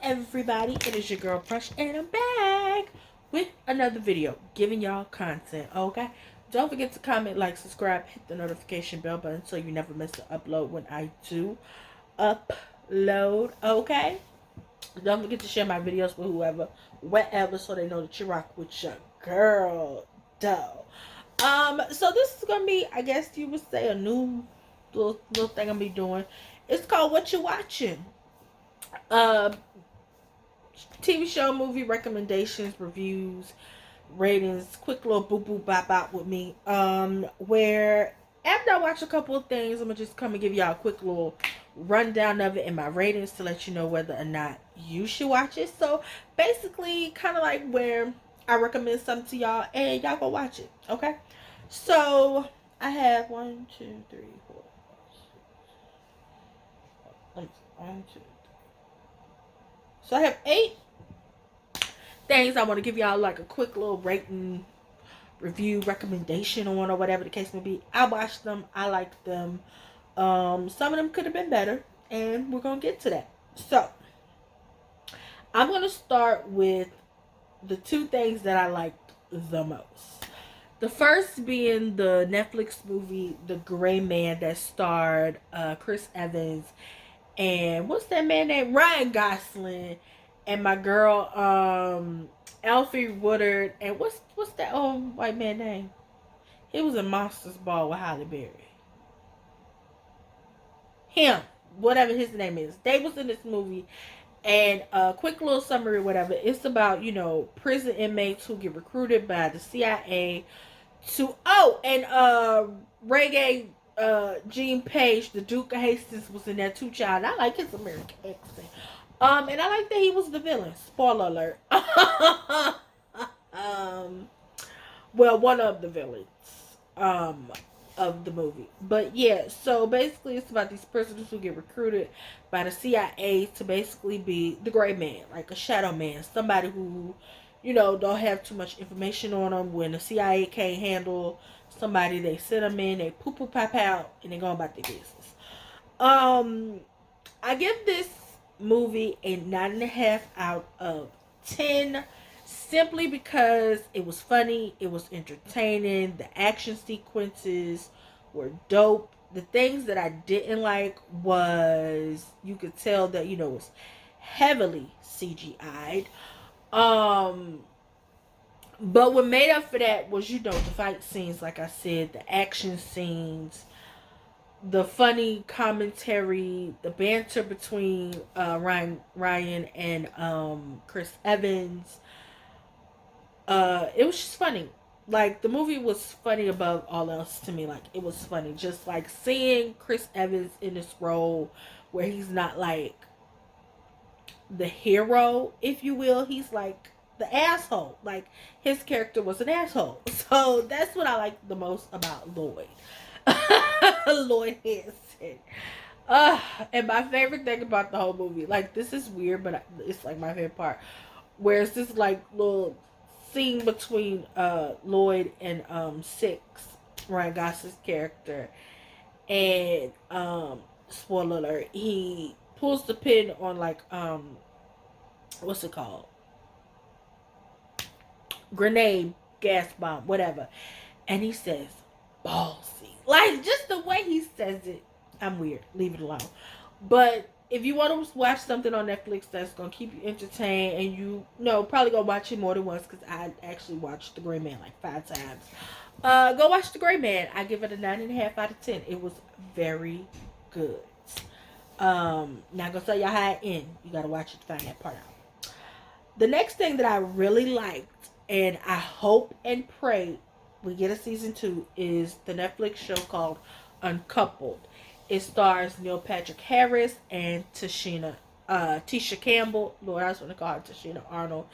everybody? It is your girl Presh, and I'm back with another video, giving y'all content. Okay, don't forget to comment, like, subscribe, hit the notification bell button so you never miss an upload when I do upload. Okay, don't forget to share my videos with whoever, wherever, so they know that you rock with your girl. Though. So this is gonna be, I guess you would say, a new little thing I'm gonna be doing. It's called What You Watching. Um, TV show, movie recommendations, reviews, ratings, quick little boop boop bop bop with me. Where after I watch a couple of things, I'm gonna just come and give y'all a quick little rundown of it and my ratings to let you know whether or not you should watch it. So basically, kind of like where I recommend something to y'all and y'all go watch it. Okay. So I have 1, 2, 3, 4, 5, 6. 1, 2. So I have 8 things I want to give y'all like a quick little rating, review, recommendation on, or whatever the case may be. I watched them. I liked them. Some of them could have been better, and we're gonna get to that. So I'm gonna start with the 2 things that I liked the most. The first being the Netflix movie The Gray Man that starred Chris Evans and what's that man named Ryan Gosling and my girl Alfie Woodard, and what's that old white man name? He was in Monsters Ball with Halle Berry. Him, whatever his name is. They was in this movie, and a quick little summary, whatever. It's about, prison inmates who get recruited by the CIA to reggae Gene Page, the Duke of Hastings, was in there too, child. I like his American accent. And I like that he was the villain. Spoiler alert. Well, one of the villains of the movie. But yeah, so basically it's about these prisoners who get recruited by the CIA to basically be the gray man, like a shadow man, somebody who, don't have too much information on them. When the CIA can't handle somebody, they send them in, they poo pop out, and they go about their business. I give this movie a 9.5 out of 10, simply because it was funny, it was entertaining, the action sequences were dope. The things that I didn't like was, you could tell that, it was heavily CGI'd. But what made up for that was, the fight scenes, like I said, the action scenes, the funny commentary, the banter between Ryan and Chris Evans. It was just funny. Like, the movie was funny above all else to me. Like, it was funny. Just like seeing Chris Evans in this role where he's not like the hero, if you will. He's like the asshole. Like, his character was an asshole. So that's what I like the most about Lloyd. Lloyd Hansen. And my favorite thing about the whole movie, like, this is weird, but it's like my favorite part, where it's this like little scene between Lloyd and Six, Ryan Gosling's character, and spoiler alert, he pulls the pin on like what's it called? Grenade, gas bomb, whatever. And he says, ballsy. Like, just the way he says it, I'm weird. Leave it alone. But if you want to watch something on Netflix that's going to keep you entertained, and probably go watch it more than once, because I actually watched The Gray Man like 5 times. Go watch The Gray Man. I give it a 9.5 out of 10. It was very good. Not going to tell y'all how it ends. You got to watch it to find that part out. The next thing that I really liked, and I hope and pray we get a season 2, is the Netflix show called Uncoupled. It stars Neil Patrick Harris and Tisha Campbell. Lord, I was going to call her Tashina Arnold.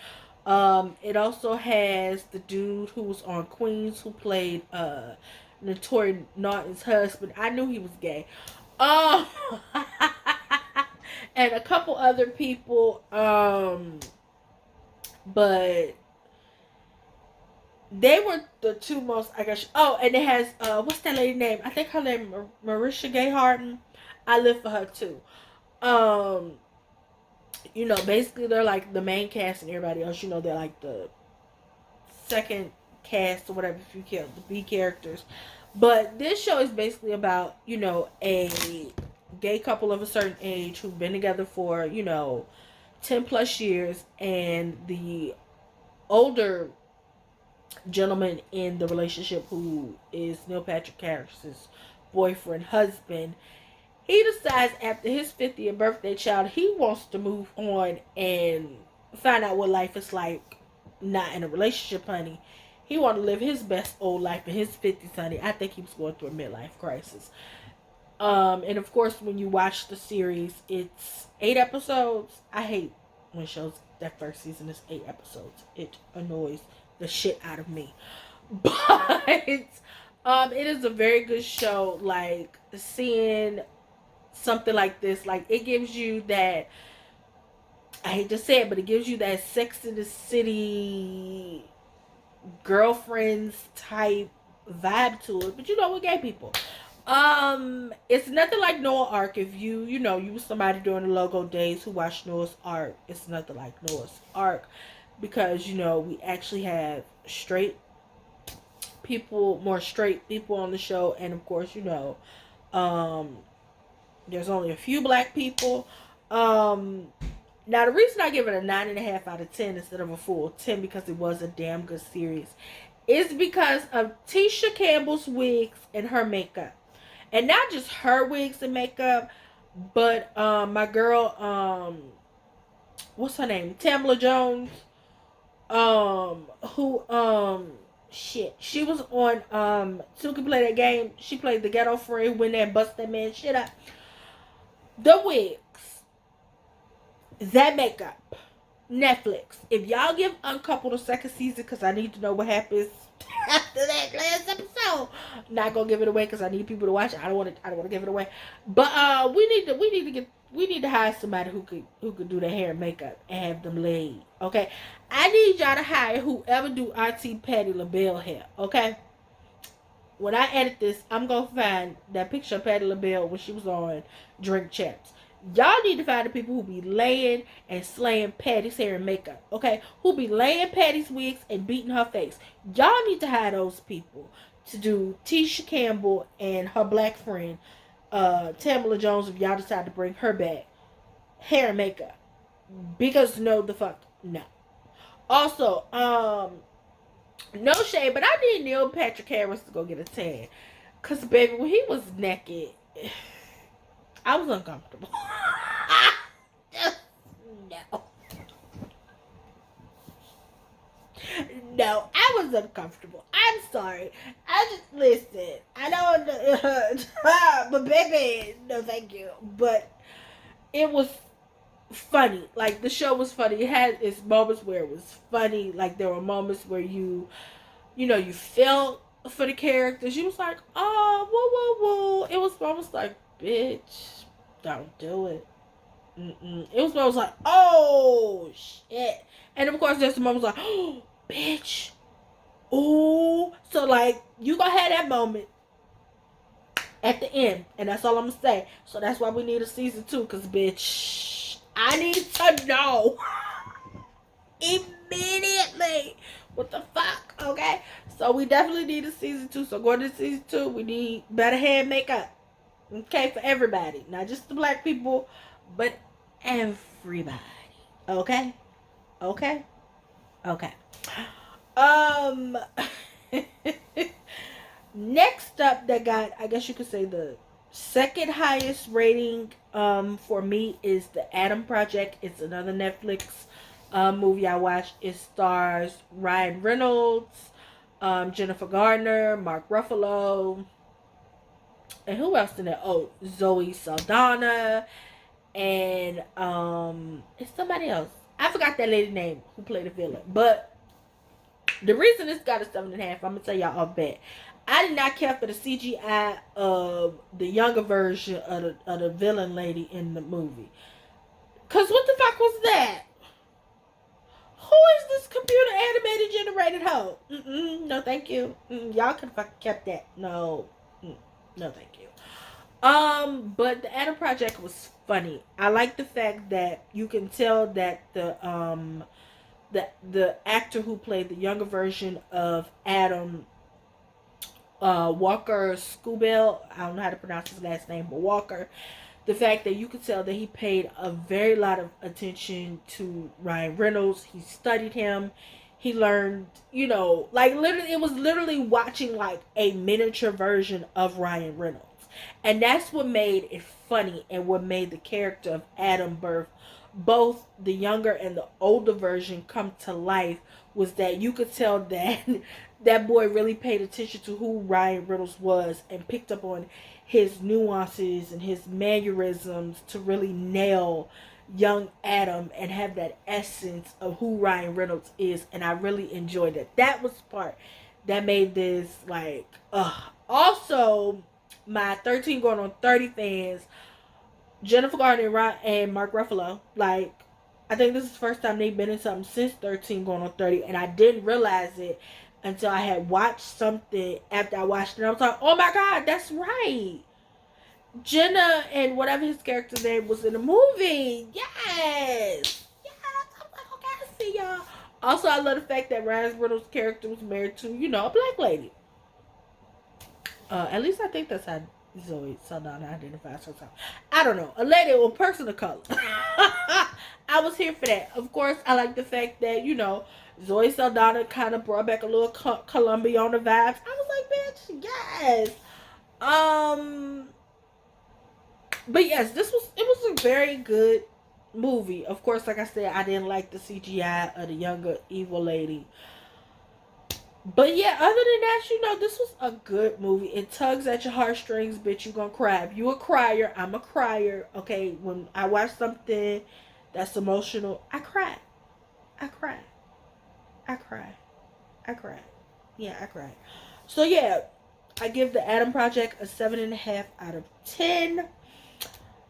It also has the dude who was on Queens, who played Notori Norton's husband. I knew he was gay. And a couple other people. But they were the 2 most, I guess. Oh, and it has what's that lady name? I think her name Marisha Gay Harden. I live for her too. You know, basically they're like the main cast and everybody else, you know, they're like the second cast or whatever if you count the B characters. But this show is basically about, you know, a gay couple of a certain age who've been together for, you know, 10 plus years, and the older gentleman in the relationship, who is Neil Patrick Harris's boyfriend, husband, he decides after his 50th birthday child, he wants to move on and find out what life is like not in a relationship, honey. He wanted to live his best old life in his 50s, honey. I think he was going through a midlife crisis. And of course, when you watch the series, it's 8 episodes. I hate when shows that first season is 8 episodes. It annoys the shit out of me. But it is a very good show. Like, seeing something like this, like, it gives you that, I hate to say it, but it gives you that Sex in the City girlfriends type vibe to it. But you know, with gay people, it's nothing like Noah Ark. If you know, you was somebody during the Logo days who watched Noah's Ark, it's nothing like Noah's Ark, because you know, we actually have straight people, more straight people on the show, and of course, you know, there's only a few black people. Now, the reason I give it a 9.5 out of 10 instead of a full 10, because it was a damn good series, is because of Tisha Campbell's wigs and her makeup. And not just her wigs and makeup, but my girl, what's her name? Tamala Jones, shit. She was on, Two Can Play That Game. She played the ghetto friend who went there and bust that man shit up. The wigs. That makeup, Netflix. If y'all give Uncoupled a second season, because I need to know what happens after that last episode. Not gonna give it away because I need people to watch it. I don't want to give it away. But we need to hire somebody who could do their hair and makeup and have them laid. Okay, I need y'all to hire whoever do Auntie Patti LaBelle hair. Okay. When I edit this, I'm gonna find that picture of Patti LaBelle when she was on Drink Champs. Y'all need to find the people who be laying and slaying Patty's hair and makeup, okay? Who be laying Patty's wigs and beating her face. Y'all need to hire those people to do Tisha Campbell and her black friend, Tamala Jones, if y'all decide to bring her back, hair and makeup. Because no, the fuck, no. Also, no shade, but I need Neil Patrick Harris to go get a tan. Because, baby, when he was naked, I was uncomfortable. No. No, I was uncomfortable. I'm sorry. Listen, I don't, but baby, no thank you. But it was funny. Like, the show was funny. It had its moments where it was funny. Like, there were moments where you felt for the characters. You was like, oh, whoa, whoa, whoa. It was almost like, bitch, don't do it. It was almost like, oh, shit. And of course, there's some moments like, oh, bitch. Ooh. So, like, you gonna have that moment at the end. And that's all I'm gonna say. So that's why we need a season 2. Because, bitch, I need to know immediately what the fuck, okay? So we definitely need a season 2. So going to season 2, we need better hair and makeup, okay, for everybody, not just the black people, but everybody, okay. Next up, that got, I guess you could say, the second highest rating for me is The Adam Project. It's another Netflix movie I watched. It stars Ryan Reynolds, Jennifer Garner, Mark Ruffalo, and who else in it? Oh, Zoe Saldana, and it's somebody else. I forgot that lady's name who played the villain. But the reason this got a 7.5, I'm gonna tell y'all off bat. I did not care for the CGI of the younger version of the villain lady in the movie. Cause what the fuck was that? Who is this computer animated generated hoe? No, thank you. Y'all could have fucking kept that. No, no, thank you. But the Adam Project was funny. I like the fact that you can tell that the actor who played the younger version of Adam, Walker Scobell, I don't know how to pronounce his last name, but Walker, the fact that you could tell that he paid a very lot of attention to Ryan Reynolds. He studied him. He learned, like literally, it was literally watching like a miniature version of Ryan Reynolds. And that's what made it funny and what made the character of Adam Birth, both the younger and the older version, come to life, was that you could tell that that boy really paid attention to who Ryan Reynolds was and picked up on his nuances and his mannerisms to really nail young Adam and have that essence of who Ryan Reynolds is. And I really enjoyed it. That was the part that made this like also my 13 going on 30 fans, Jennifer Garner and Mark Ruffalo, like, I think this is the first time they've been in something since 13 going on 30, and I didn't realize it until I had watched something after I watched it. I was like, oh my god, that's right. Jenna and whatever his character's name was in the movie. Yes. Yes. I was like, okay, I see y'all. Also, I love the fact that Ryan Reynolds' character was married to, a black lady. At least I think that's how Zoe Saldana identifies herself. I don't know. A lady or a person of color. I was here for that. Of course, I like the fact that, Zoe Saldana kind of brought back a little Colombiana vibes. I was like, bitch, yes. But yes, it was a very good movie. Of course, like I said, I didn't like the CGI of the younger evil lady. But yeah, other than that, this was a good movie. It tugs at your heartstrings, bitch. You gonna cry. If you a crier, I'm a crier. Okay, when I watch something that's emotional, I cry. I cry. I cry. I cry. Yeah, I cry. So yeah, I give the Adam Project a 7.5 out of 10.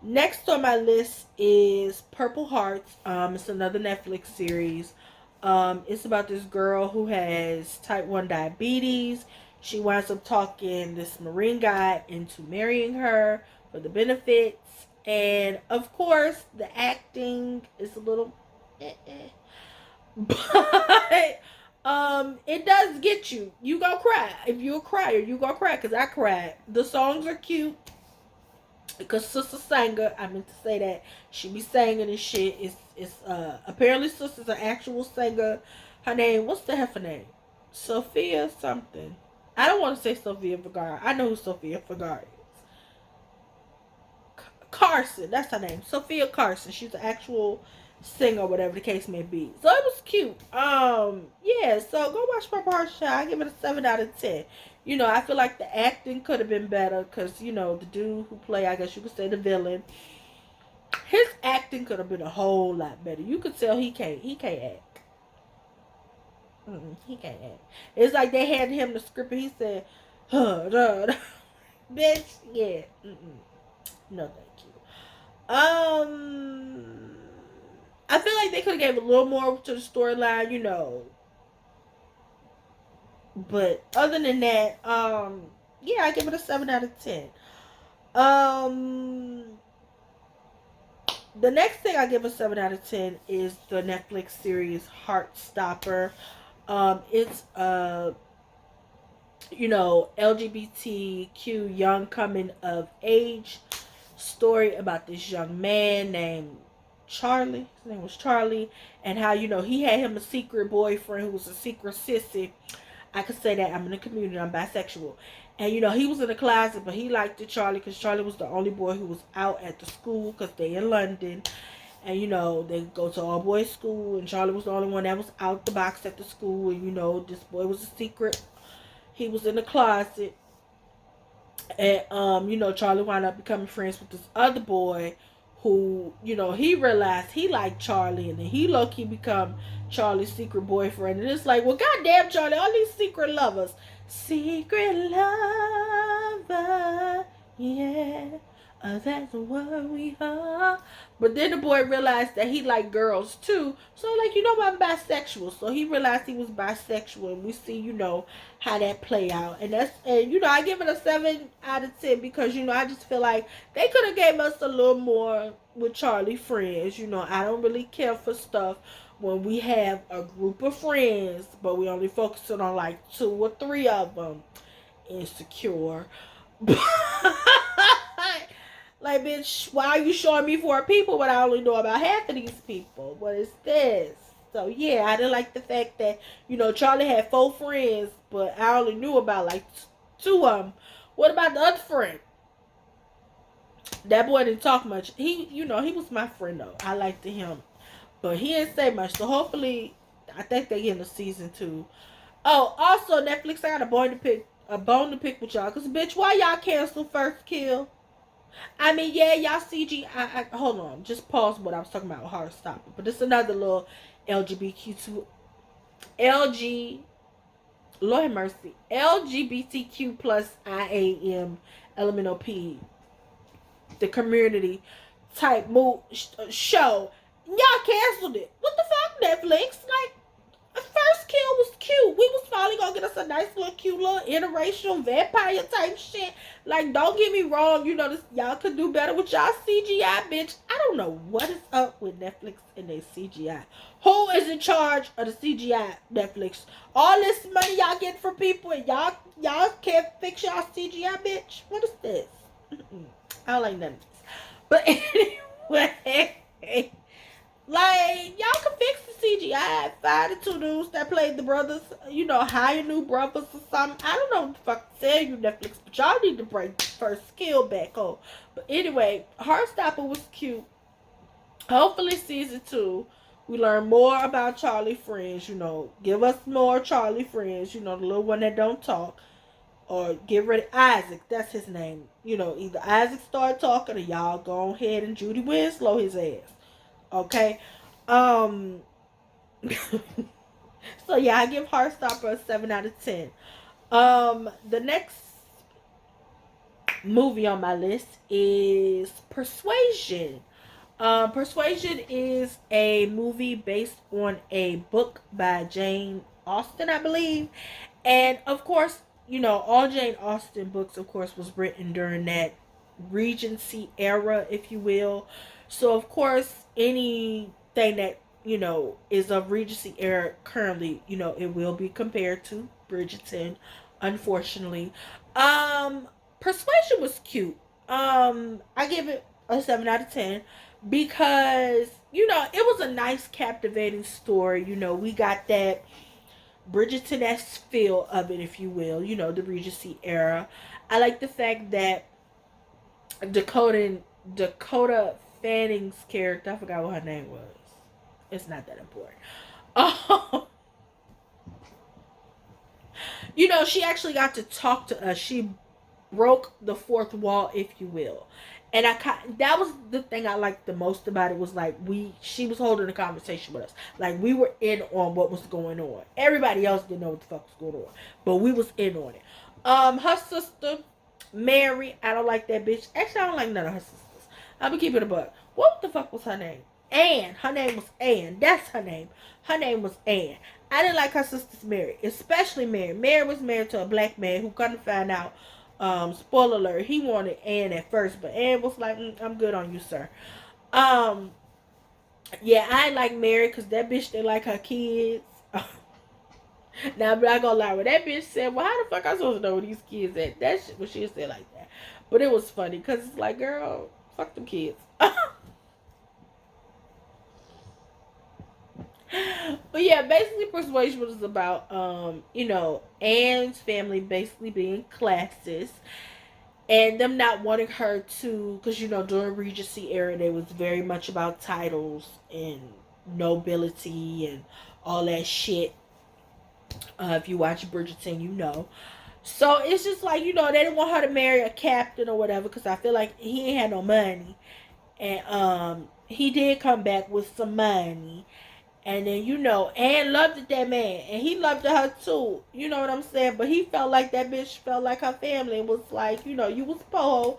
Next on my list is Purple Hearts. It's another Netflix series. It's about this girl who has type 1 diabetes. She winds up talking this Marine guy into marrying her for the benefits. And of course, the acting is a little but it does get you. You gonna cry. If you're a crier, you gonna cry, because I cried. The songs are cute. Because Sister Singer, I meant to say that, she be singing and shit. It's apparently Sister's an actual singer. Her name, what's the heifer name? Sophia something. I don't want to say Sofia Vergara. I know who Sofia Vergara is. Carson, that's her name. Sophia Carson. She's an actual singer, whatever the case may be. So it was cute. Yeah, so go watch Purple Hearts. I give it a 7 out of 10. I feel like the acting could have been better because, the dude who played, I guess you could say, the villain, his acting could have been a whole lot better. You could tell he can't act. He can't act. It's like they handed him the script and he said, bitch, yeah. No, thank you. I feel like they could have gave a little more to the storyline, But other than that, yeah, I give it a 7 out of 10. The next thing I give a 7 out of 10 is the Netflix series Heartstopper. It's a, LGBTQ young coming of age story about this young man named Charlie. His name was Charlie. And how, he had him a secret boyfriend who was a secret sissy. I could say that. I'm in the community. I'm bisexual. And, he was in the closet, but he liked Charlie because Charlie was the only boy who was out at the school because they in London. And, they go to all boys school. And Charlie was the only one that was out the box at the school. And, this boy was a secret. He was in the closet. And, Charlie wound up becoming friends with this other boy who, he realized he liked Charlie, and then he low-key become Charlie's secret boyfriend. And it's like, well, goddamn, Charlie, all these secret lovers. Secret lover, yeah. That's what we are. But then the boy realized that he liked girls too. So like, I'm bisexual. So he realized he was bisexual, and we see, how that play out. And I give it a 7 out of 10 because I just feel like they could have gave us a little more with Charlie friends. I don't really care for stuff when we have a group of friends, but we only focusing on like 2 or 3 of them. Insecure. Like, bitch, why are you showing me 4 people when I only know about half of these people? What is this? So, yeah, I didn't like the fact that, Charlie had 4 friends, but I only knew about, like, 2 of them. What about the other friend? That boy didn't talk much. He was my friend, though. I liked him. But he didn't say much. So, hopefully, I think they get into season 2. Oh, also, Netflix, I got a bone to pick with y'all. Because, bitch, why y'all cancel First Kill? I mean, yeah, y'all CGI. Hold on, just pause what I was talking about. Hard stop. But it's another little LGBTQ, LG, Lord have mercy, LGBTQ plus IAM LMNOP, the community type show. Y'all canceled it. What the fuck, Netflix? Like, First Kill was cute. We was finally gonna get us a nice little cute little interracial vampire type shit. Like, don't get me wrong, this y'all could do better with y'all CGI, bitch. I don't know what is up with Netflix and their CGI. Who is in charge of the CGI, Netflix? All this money y'all get from people and y'all can't fix y'all CGI, bitch. What is this? I don't like none of this. But anyway. Like, y'all can fix the CGI. Find the 2 dudes that played the brothers, hire new brothers or something. I don't know what the fuck to tell you, Netflix, but y'all need to bring First Kill back home. But anyway, Heartstopper was cute. Hopefully, season 2, we learn more about Charlie friends, Give us more Charlie friends, the little one that don't talk. Or get rid of Isaac. That's his name. Either Isaac start talking or y'all go ahead and Judy Winslow his ass. Okay. So yeah, I give Heartstopper a 7 out of 10. The next movie on my list is Persuasion. Persuasion is a movie based on a book by Jane Austen, I believe. And of course, all Jane Austen books, of course, was written during that Regency era, if you will. So, of course, anything that, is of Regency era currently, it will be compared to Bridgerton, unfortunately. Persuasion was cute. I give it a 7 out of 10 because, it was a nice, captivating story. We got that Bridgerton-esque feel of it, if you will, the Regency era. I like the fact that Dakota Fanning's character, I forgot what her name was. It's not that important. She actually got to talk to us. She broke the fourth wall, if you will. And that was the thing I liked the most about it, was like she was holding a conversation with us. Like, we were in on what was going on. Everybody else didn't know what the fuck was going on, but we was in on it. Her sister, Mary, I don't like that bitch. Actually, I don't like none of her sisters. I'm gonna keep it a buck. What the fuck was her name? Anne. Her name was Anne. That's her name. Her name was Anne. I didn't like her sister's Mary, especially Mary. Mary was married to a black man who couldn't find out. Spoiler alert, he wanted Anne at first, but Anne was like, I'm good on you, sir. Yeah, I ain't like Mary because that bitch didn't like her kids. Now, I'm not gonna lie, when that bitch said, well, how the fuck I supposed to know where these kids at? That shit, when she said like that. But it was funny because it's like, girl, fuck them kids. But yeah, basically Persuasion was about Anne's family basically being classist and them not wanting her to, because during Regency era they was very much about titles and nobility and all that shit. If you watch Bridgerton, so it's just like, they didn't want her to marry a captain or whatever, because I feel like he ain't had no money. And he did come back with some money. And then, Anne loved that man. And he loved her too. You know what I'm saying? But he felt like that bitch felt like her family. And was like, you was poor.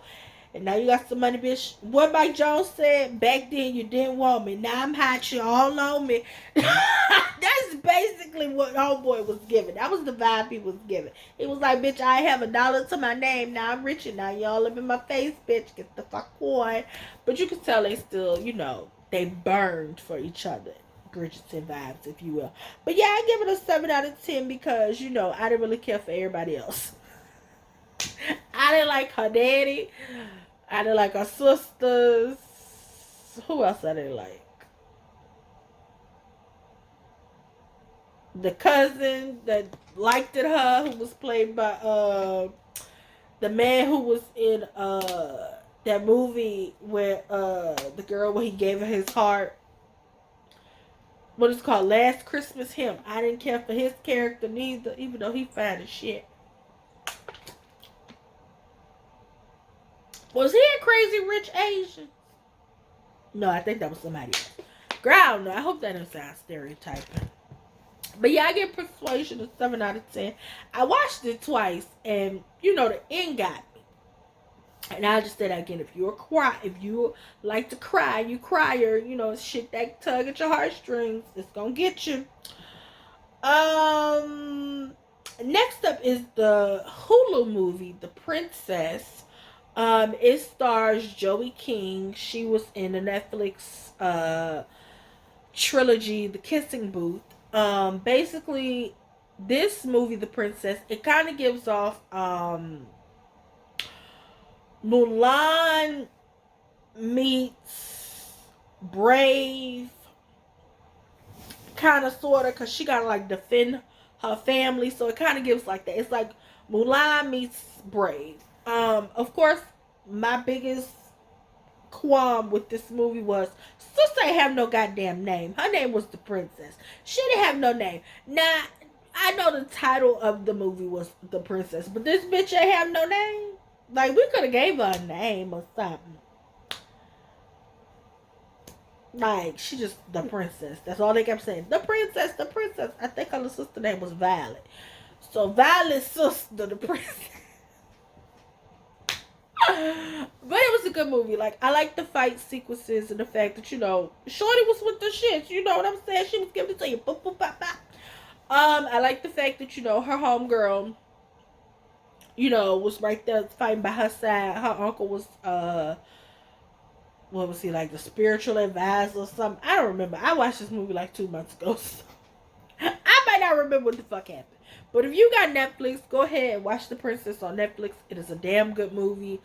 And now you got some money, bitch. What Mike Jones said, back then you didn't want me. Now I'm hot, you all on me. That's basically what homeboy was giving. That was the vibe he was giving. He was like, bitch, I have $1 to my name. Now I'm rich and now y'all live in my face, bitch. Get the fuck on. But you can tell they still, you know, they burned for each other. Bridgerton vibes, if you will. But yeah, I give it a 7 out of 10 because, you know, I didn't really care for everybody else. I didn't like her daddy. I didn't like her sisters. Who else I didn't like? The cousin that liked it her, who was played by the man who was in that movie where the girl where he gave her his heart. What it's called, Last Christmas Him. I didn't care for his character neither, even though he fine as shit. Was he a Crazy Rich Asian? No, I think that was somebody else. Girl, I don't know. I hope that doesn't sound stereotyping. But yeah, I give Persuasion a 7 out of 10. I watched it twice, and you know the end got me. And I just said again, if you like to cry, you crier, you know, shit that tug at your heartstrings, it's gonna get you. Next up is the Hulu movie, The Princess. It stars Joey King. She was in the Netflix trilogy, The Kissing Booth. Basically, this movie, The Princess, it kind of gives off Mulan meets Brave, kind of, sort of, because she got to like defend her family, so it kind of gives like that. It's like Mulan meets Brave. Of course, my biggest qualm with this movie was Sis ain't have no goddamn name. Her name was The Princess. She didn't have no name. Now, I know the title of the movie was The Princess, but this bitch ain't have no name. Like, we could have gave her a name or something. Like, she just the princess. That's all they kept saying. The princess, the princess. I think her little sister name was Violet. So Violet's sister, the princess. But it was a good movie. Like, I like the fight sequences and the fact that, you know, Shorty was with the shits. You know what I'm saying? She was giving it to you. Boop, boop, bop, bop. I like the fact that, you know, her homegirl, you know, was right there fighting by her side. Her uncle was, what was he, like the spiritual advisor or something? I don't remember. I watched this movie like 2 months ago. So I might not remember what the fuck happened. But if you got Netflix, go ahead and watch The Princess on Netflix. It is a damn good movie.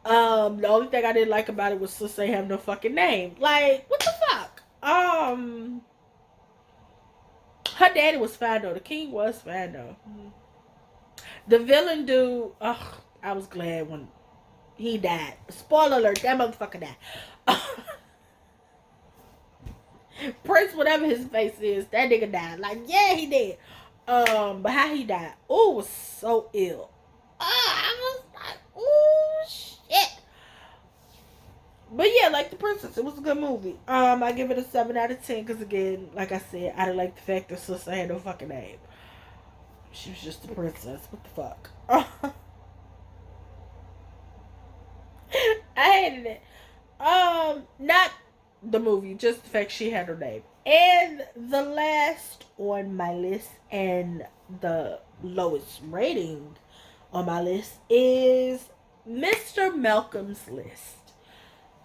The only thing I didn't like about it was Sis ain't have no fucking name. Like, what the fuck? Her daddy was fine though. The king was fine though. The villain dude, I was glad when he died. Spoiler alert, that motherfucker died. Prince, whatever his face is, that nigga died. Like, yeah, he did. But how he died? Oh, was so ill. I was like, oh shit. But yeah, like The Princess, it was a good movie. I give it a 7 out of 10 because again, like I said, I didn't like the fact that Sister had no fucking name. She was just a princess. What the fuck? I hated it. Not the movie, just the fact she had her name. And the last on my list and the lowest rating on my list is Mr. Malcolm's List.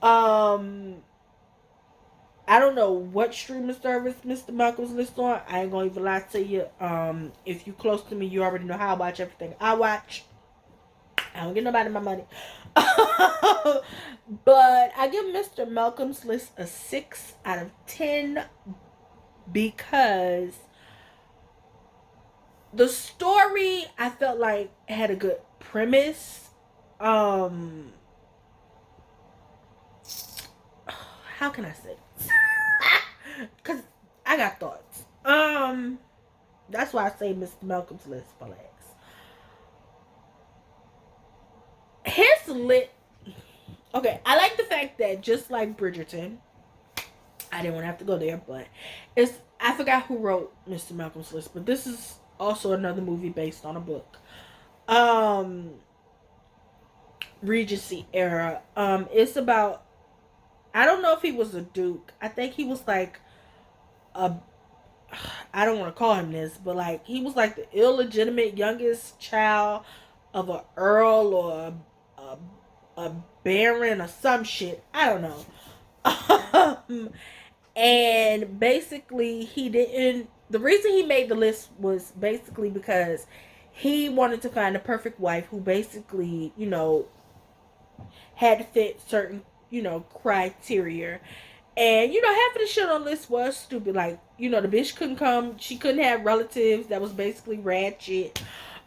I don't know what streaming service Mr. Malcolm's List on. I ain't gonna even lie to you. If you close to me, you already know how I watch everything I watch. I don't get nobody my money. But I give Mr. Malcolm's List a 6 out of 10 because the story I felt like had a good premise. How can I say this? Because I got thoughts. That's why I say Mr. Malcolm's List for last. His lit. Okay, I like the fact that just like Bridgerton, I didn't want to have to go there, but I forgot who wrote Mr. Malcolm's List, but this is also another movie based on a book. Regency era. It's about, I don't know if he was a duke. I think he was like a, I don't want to call him this, but like he was like the illegitimate youngest child of a earl or a baron or some shit. I don't know. And basically, he didn't. The reason he made the list was basically because he wanted to find a perfect wife who basically, had to fit certain, criteria. And half of the shit on this was stupid. Like, the bitch couldn't come. She couldn't have relatives that was basically ratchet.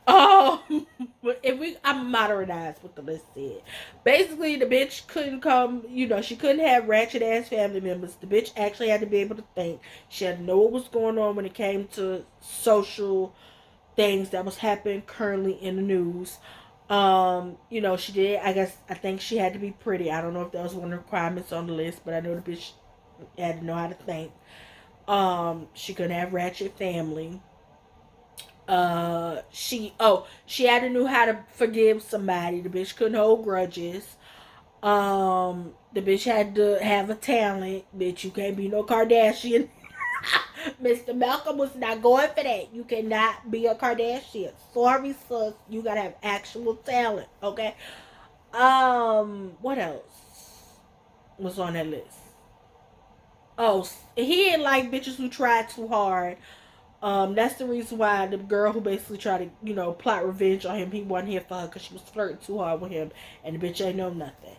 Um, if I'm modernized what the list said. Basically, the bitch couldn't come. She couldn't have ratchet ass family members. The bitch actually had to be able to think. She had to know what was going on when it came to social things that was happening currently in the news. She did. I think she had to be pretty. I don't know if that was one of the requirements on the list, but I know the bitch had to know how to think. She couldn't have ratchet family. She had to know how to forgive somebody. The bitch couldn't hold grudges. The bitch had to have a talent. Bitch, you can't be no Kardashian. Mr. Malcolm was not going for that. You cannot be a Kardashian. Sorry, sis. You gotta have actual talent, okay? What else was on that list? Oh, he didn't like bitches who tried too hard. That's the reason why the girl who basically tried to, plot revenge on him, he wasn't here for her because she was flirting too hard with him, and the bitch ain't know nothing.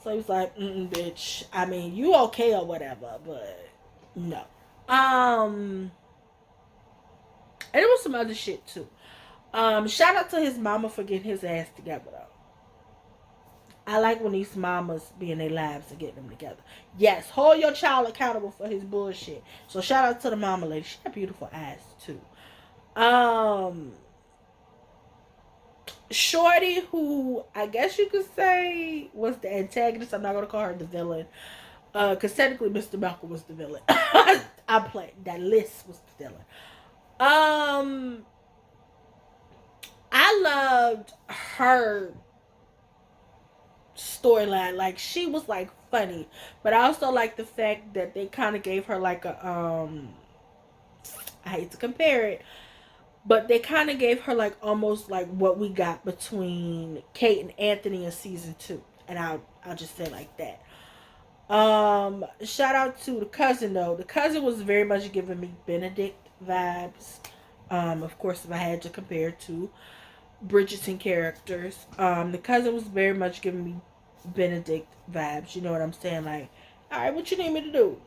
So he was like, bitch. I mean, you okay or whatever, but no. And there was some other shit too. Shout out to his mama for getting his ass together though. I like when these mamas be in their lives and get them together. Yes, hold your child accountable for his bullshit. So shout out to the mama lady. She got beautiful eyes too. Shorty, who I guess you could say was the antagonist. I'm not gonna call her the villain. Because technically Mr. Malcolm was the villain. I played that list was the villain. I loved her storyline. Like, she was like funny, but I also like the fact that they kind of gave her like a I hate to compare it, but they kind of gave her like almost like what we got between Kate and Anthony in season 2, and I'll just say like that. Shout out to the cousin though. The cousin was very much giving me Benedict vibes. Of course, if I had to compare to Bridgerton characters, the cousin was very much giving me Benedict vibes. You know what I'm saying? Like, all right, what you need me to do?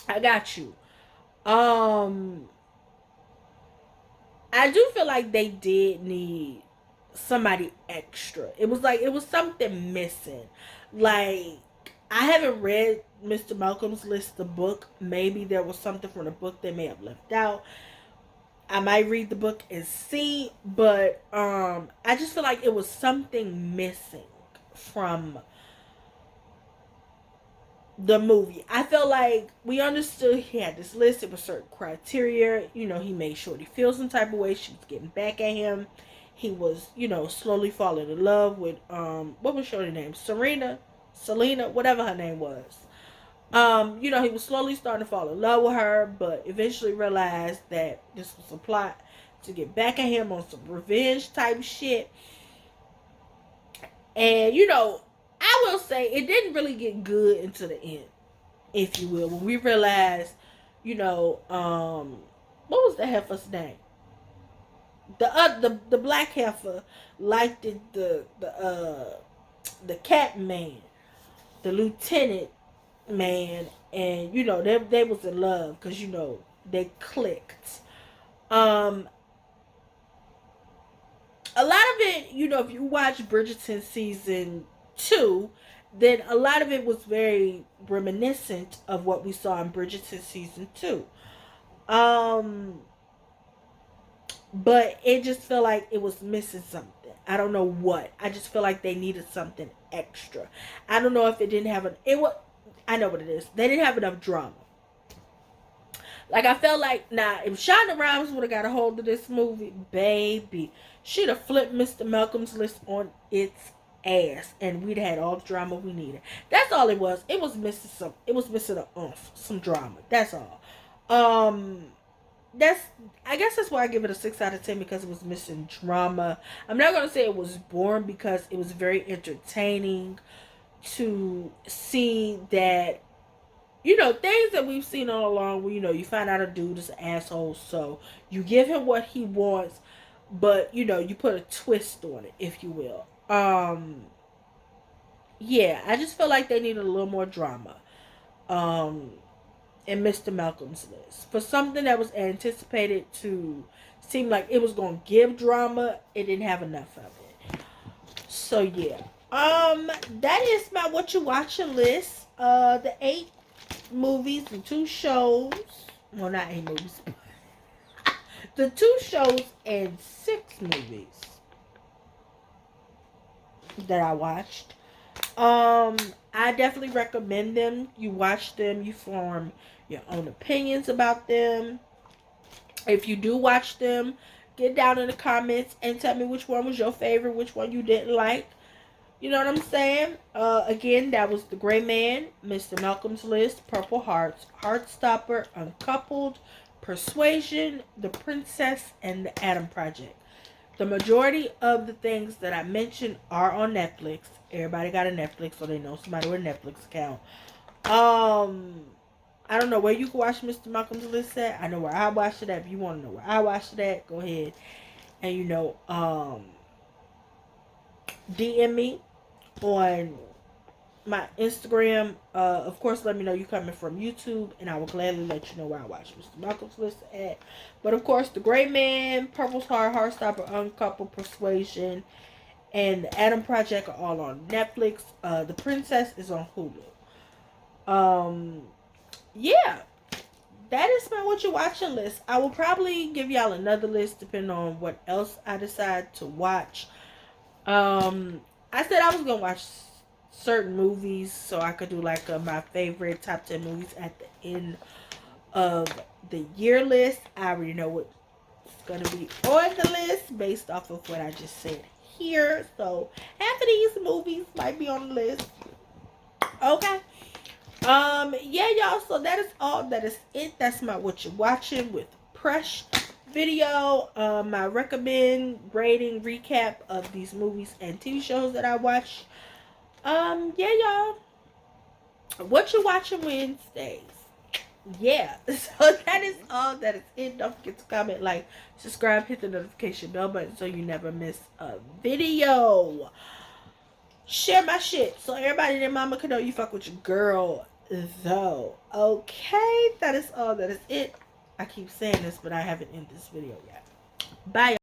I got you. I do feel like they did need somebody extra. It was something missing. Like, I haven't read Mr. Malcolm's List, the book. Maybe there was something from the book they may have left out. I might read the book and see, but I just feel like it was something missing from the movie. I felt like we understood he had this list. It was certain criteria. He made sure he feels some type of way. She was getting back at him. He was, slowly falling in love with what was her name? Selena, whatever her name was. He was slowly starting to fall in love with her, but eventually realized that this was a plot to get back at him on some revenge type shit. And, I will say it didn't really get good into the end, if you will, when we realized, what was the heifer's name? The black heifer liked the cat man, the lieutenant man, and they was in love because they clicked. A lot of it, if you watch Bridgerton season 2, then a lot of it was very reminiscent of what we saw in Bridgerton season 2. But it just felt like it was missing something. I don't know what. I just feel like they needed something extra. I don't know if it didn't have I know what it is. They didn't have enough drama. Like, I felt like, if Shonda Rhimes would have got a hold of this movie, baby, she'd have flipped Mr. Malcolm's List on its ass, and we'd had all the drama we needed. That's all it was. It was missing some drama. That's all. That's I guess that's why I give it a 6 out of 10, because it was missing drama. I'm not gonna say it was boring, because it was very entertaining to see that, things that we've seen all along where, you find out a dude is an asshole, so you give him what he wants, but, you put a twist on it, if you will. Yeah, I just feel like they needed a little more drama. In Mr. Malcolm's List. For something that was anticipated to seem like it was going to give drama, it didn't have enough of it. So, yeah. That is my what you watching list. The 8 movies and 2 shows. Well, not 8 movies. The 2 shows and 6 movies that I watched. I definitely recommend them. You watch them, you form your own opinions about them. If you do watch them, get down in the comments and tell me which one was your favorite, which one you didn't like. You know what I'm saying? Again, that was The Gray Man, Mr. Malcolm's List, Purple Hearts, Heartstopper, Uncoupled, Persuasion, The Princess, and The Adam Project. The majority of the things that I mentioned are on Netflix. Everybody got a Netflix, so they know somebody with a Netflix account. I don't know where you can watch Mr. Malcolm's List at. I know where I watched it at. If you want to know where I watched it at, go ahead and DM me on my Instagram. Of course, let me know you coming from YouTube, and I will gladly let you know where I watch Mr. Malcolm's List at. But of course, The Gray Man, Purple's Heart, Heartstopper, Uncoupled, Persuasion, and The Adam Project are all on Netflix. The Princess is on Hulu. Yeah, that is my what you watching list. I will probably give y'all another list depending on what else I decide to watch. I said I was gonna watch certain movies so I could do like my favorite top 10 movies at the end of the year list. I already know what's gonna be on the list based off of what I just said here. So half of these movies might be on the list. Okay. Yeah, y'all, so that is all. That is it. That's my what you're watching with Presh video. My recommend, rating, recap of these movies and TV shows that I watch. Yeah, y'all, what you watching Wednesdays. Yeah, so that is all. That is it. Don't forget to comment, like, subscribe, hit the notification bell button so you never miss a video. Share my shit so everybody and their mama can know you fuck with your girl, though. Okay, that is all. That is it. I keep saying this, but I haven't ended this video yet. Bye.